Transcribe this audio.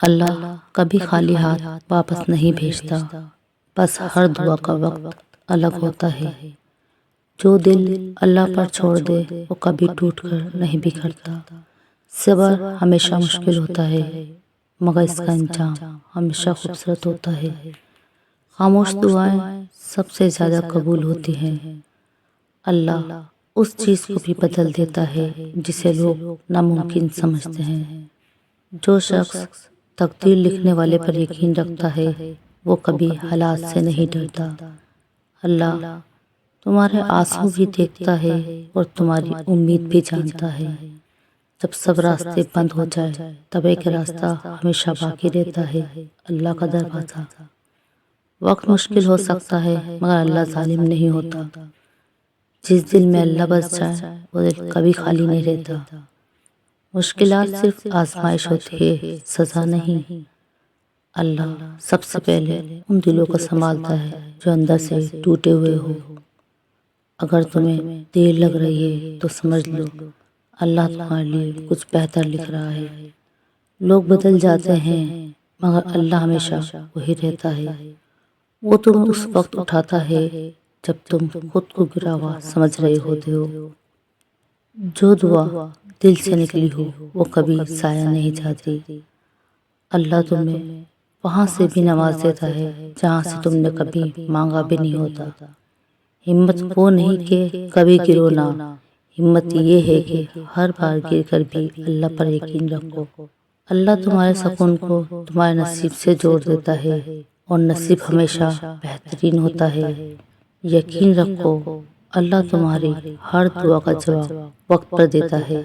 اللہ کبھی خالی ہاتھ واپس نہیں بھیجتا، بس ہر دعا کا وقت الگ ہوتا ہے۔ جو دل اللہ پر چھوڑ دے وہ کبھی ٹوٹ کر نہیں بکھرتا۔ صبر ہمیشہ مشکل ہوتا ہے، مگر اس کا انجام ہمیشہ خوبصورت ہوتا ہے۔ خاموش دعائیں سب سے زیادہ قبول ہوتی ہیں۔ اللہ اس چیز کو بھی بدل دیتا ہے جسے لوگ ناممکن سمجھتے ہیں۔ جو شخص تقدیر لکھنے والے پر یقین رکھتا ہے وہ کبھی حالات سے نہیں ڈرتا۔ اللہ تمہارے آنسو بھی دیکھتا ہے اور تمہاری امید بھی جانتا ہے۔ جب سب راستے بند ہو جائے تب ایک راستہ ہمیشہ باقی رہتا ہے، اللہ کا دروازہ۔ وقت مشکل ہو سکتا ہے مگر اللہ ظالم نہیں ہوتا۔ جس دل میں اللہ بس جائے وہ دل کبھی خالی نہیں رہتا۔ مشکلات صرف آزمائش ہوتی ہے، سزا نہیں۔ اللہ سب سے پہلے ان دلوں کو سنبھالتا ہے جو اندر سے ٹوٹے ہوئے ہو۔ اگر تمہیں دیر لگ رہی ہے تو سمجھ لو اللہ تمہارے لیے کچھ بہتر لکھ رہا ہے۔ لوگ بدل جاتے ہیں مگر اللہ ہمیشہ وہی رہتا ہے۔ وہ تمہیں اس وقت اٹھاتا ہے جب تم خود کو گرا ہوا سمجھ رہے ہوتے ہو۔ جو دعا دل سے نکلی ہو وہ کبھی ضائع نہیں جاتی۔ اللہ تمہیں وہاں سے بھی نواز دیتا ہے جہاں سے تم نے کبھی مانگا بھی نہیں ہوتا۔ ہمت وہ نہیں کہ کبھی گرو نہ، ہمت یہ ہے کہ ہر بار گر کر بھی اللہ پر یقین رکھو۔ اللہ تمہارے سکون کو تمہارے نصیب سے جوڑ دیتا ہے اور نصیب ہمیشہ بہترین ہوتا ہے۔ یقین رکھو اللہ تمہاری ہر دعا کا جواب وقت پر دیتا ہے۔